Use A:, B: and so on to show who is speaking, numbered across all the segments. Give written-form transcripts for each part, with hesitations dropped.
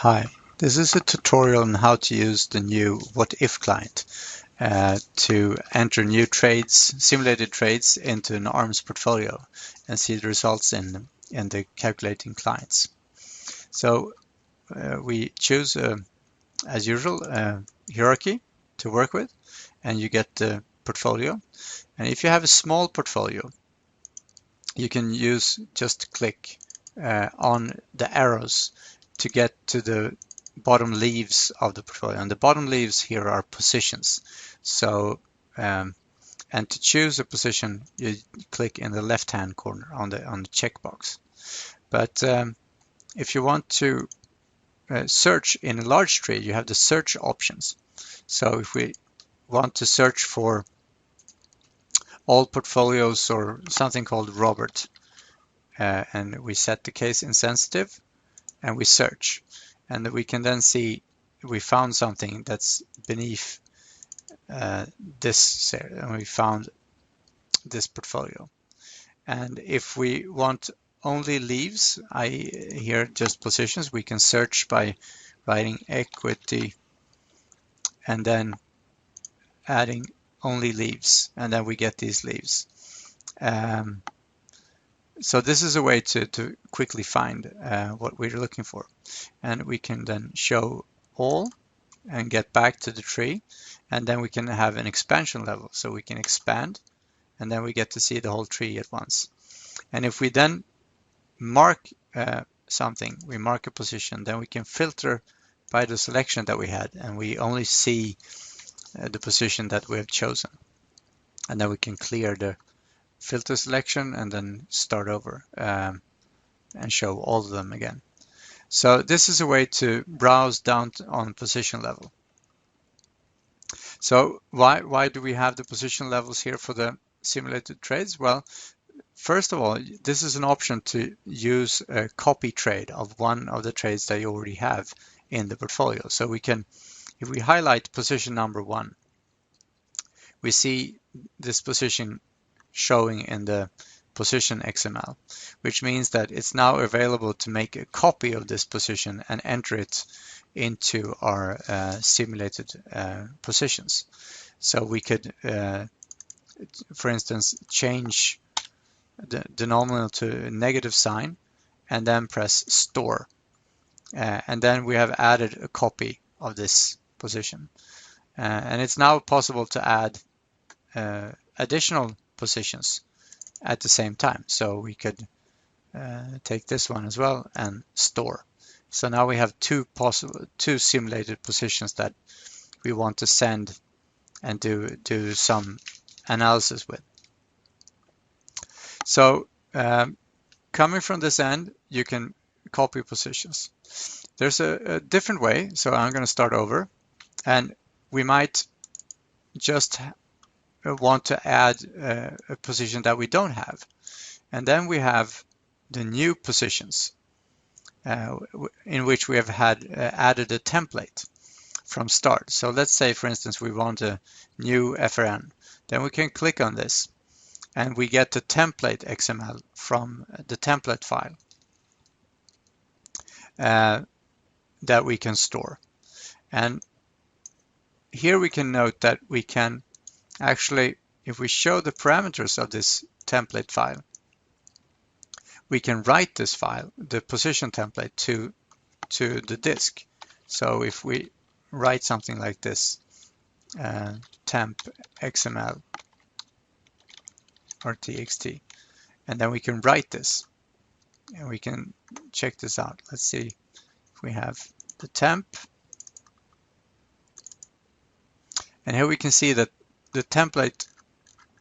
A: Hi, this is a tutorial on how to use the new What If client to enter new trades, simulated trades into an ARMS portfolio and see the results in the calculating clients. So we choose, as usual, a hierarchy to work with, and you get the portfolio. And if you have a small portfolio, you can just click on the arrows to get to the bottom leaves of the portfolio. And the bottom leaves here are positions. So, and to choose a position, you click in the left-hand corner on the checkbox. But if you want to search in a large tree, you have the search options. So if we want to search for all portfolios or something called Robert, and we set the case insensitive, and we search, and we can then see we found something that's beneath this, and we found this portfolio. And if we want only leaves, here just positions, we can search by writing equity and then adding only leaves, and then we get these leaves. So this is a way to quickly find what we're looking for. And we can then show all and get back to the tree. And then we can have an expansion level. So we can expand, and then we get to see the whole tree at once. And if we then mark something, we mark a position, then we can filter by the selection that we had, and we only see the position that we have chosen. And then we can clear the filter selection and then start over and show all of them again. So this is a way to browse down on position level. So why do we have the position levels here for the simulated trades? Well, first of all, this is an option to use a copy trade of one of the trades that you already have in the portfolio. So we can, if we highlight position number 1, we see this position showing in the position XML, which means that it's now available to make a copy of this position and enter it into our simulated positions. So we could, for instance, change the nominal to a negative sign and then press store. And then we have added a copy of this position. And it's now possible to add additional positions at the same time. So we could take this one as well and store. So now we have two simulated positions that we want to send and do some analysis with. So coming from this end, you can copy positions. There's a different way. So I'm going to start over, and we might just want to add a position that we don't have. And then we have the new positions in which we have had added a template from start. So let's say, for instance, we want a new FRN. Then we can click on this and we get the template XML from the template file that we can store. And here we can note that we can actually, if we show the parameters of this template file, we can write this file, the position template, to the disk. So if we write something like this, temp XML or txt, and then we can write this, and we can check this out. Let's see if we have the temp, and here we can see that the template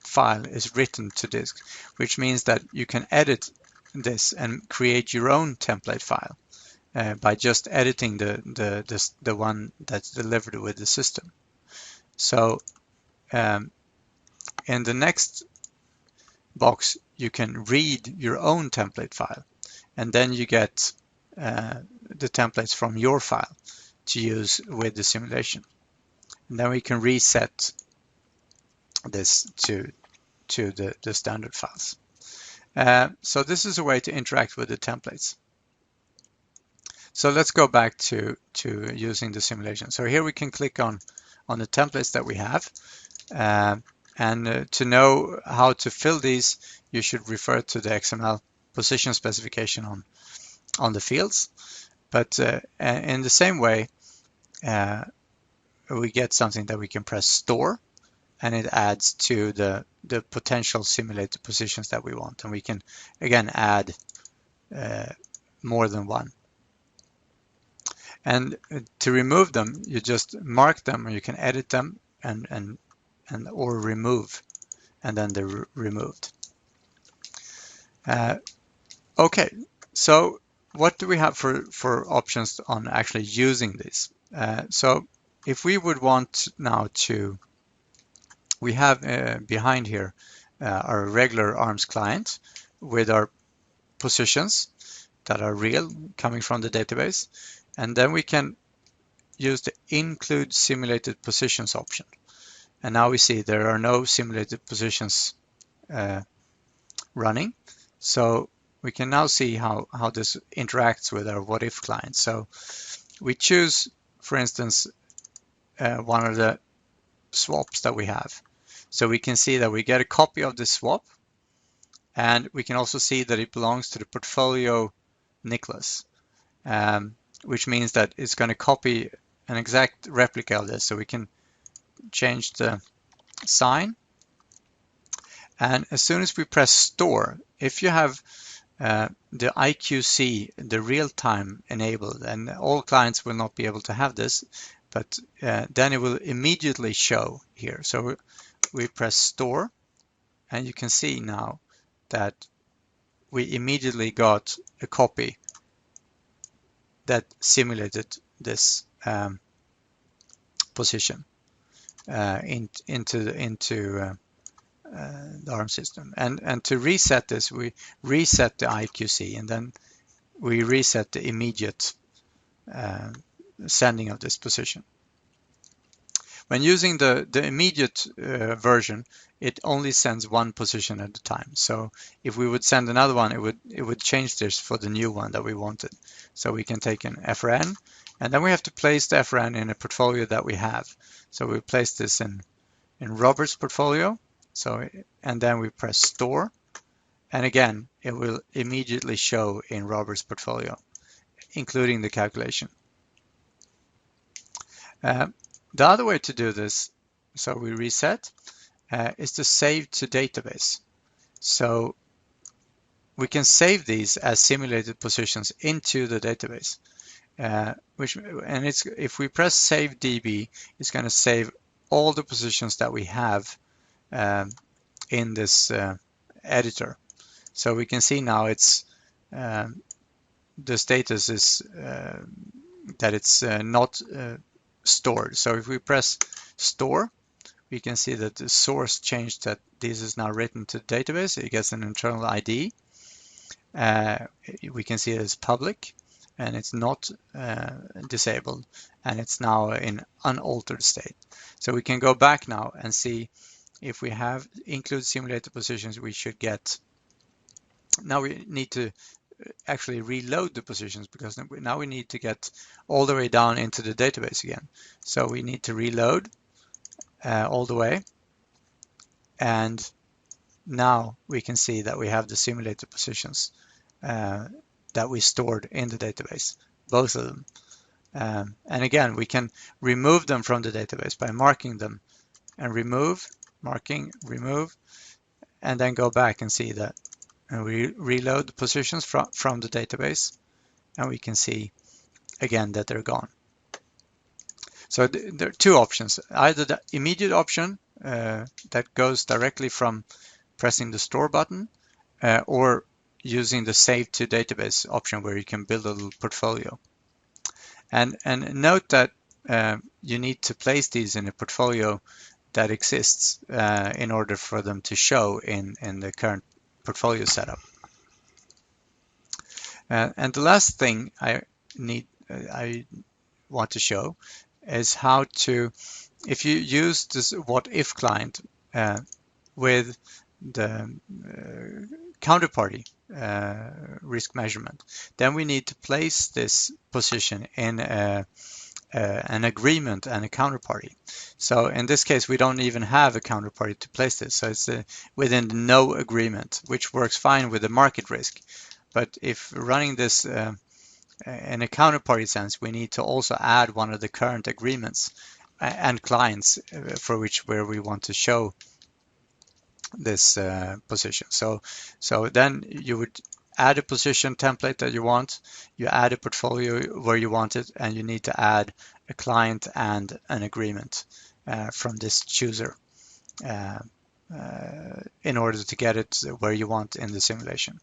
A: file is written to disk, which means that you can edit this and create your own template file by just editing the one that's delivered with the system. So in the next box, you can read your own template file, and then you get the templates from your file to use with the simulation. And then we can reset this to the standard files. So this is a way to interact with the templates. So let's go back to using the simulation. So here we can click on the templates that we have. To know how to fill these, you should refer to the XML position specification on the fields. But in the same way, we get something that we can press store, and it adds to the potential simulated positions that we want. And we can, again, add more than one. And to remove them, you just mark them, or you can edit them and or remove, and then they're removed. Okay, so what do we have for options on actually using these? So if we would want now to, we have behind here our regular ARMS client with our positions that are real coming from the database, and then we can use the include simulated positions option. And now we see there are no simulated positions running. So we can now see how this interacts with our what if client. So we choose, for instance, one of the swaps that we have. So we can see that we get a copy of this swap, and we can also see that it belongs to the portfolio Nicholas, which means that it's going to copy an exact replica of this. So we can change the sign. And as soon as we press store, if you have the IQC, the real-time enabled, and all clients will not be able to have this, but then it will immediately show here. So we press store, and you can see now that we immediately got a copy that simulated this position into the ARM system. And to reset this, we reset the IQC, and then we reset the immediate sending of this position. When using the immediate version, it only sends one position at a time. So if we would send another one, it would change this for the new one that we wanted. So we can take an FRN, and then we have to place the FRN in a portfolio that we have. So we place this in Robert's portfolio. So, and then we press store, and again, it will immediately show in Robert's portfolio, including the calculation. The other way to do this, so we reset, is to save to database. So we can save these as simulated positions into the database. If we press save DB, it's going to save all the positions that we have in this editor. So we can see now it's the status is that it's not stored. So if we press store, we can see that the source changed, that this is now written to the database. It gets an internal ID. We can see it as public, and it's not disabled, and it's now in unaltered state. So we can go back now and see if we have include simulated positions, we should get. Now we need to actually reload the positions, because now we need to get all the way down into the database again. So we need to reload all the way, and now we can see that we have the simulated positions that we stored in the database, both of them. And again, we can remove them from the database by marking them and remove, marking, remove, and then go back and see that. And we reload the positions from the database, and we can see again that they're gone. So there are two options: either the immediate option that goes directly from pressing the store button, or using the save to database option, where you can build a little portfolio. And note that you need to place these in a portfolio that exists in order for them to show in the current portfolio setup. And the last thing I want to show is how to, if you use this what if client with the counterparty risk measurement, then we need to place this position in an agreement and a counterparty. So in this case, we don't even have a counterparty to place this. So it's within the no agreement, which works fine with the market risk. But if running this in a counterparty sense, we need to also add one of the current agreements and clients for where we want to show this position. So then you would add a position template that you want, you add a portfolio where you want it, and you need to add a client and an agreement from this chooser in order to get it where you want in the simulation.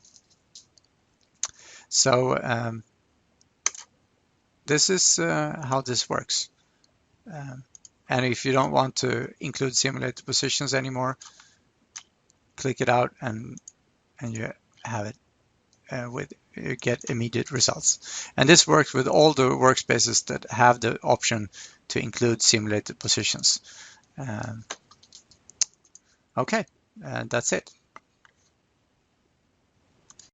A: So this is how this works. And if you don't want to include simulated positions anymore, click it out and you have it you get immediate results. And this works with all the workspaces that have the option to include simulated positions. Okay, that's it.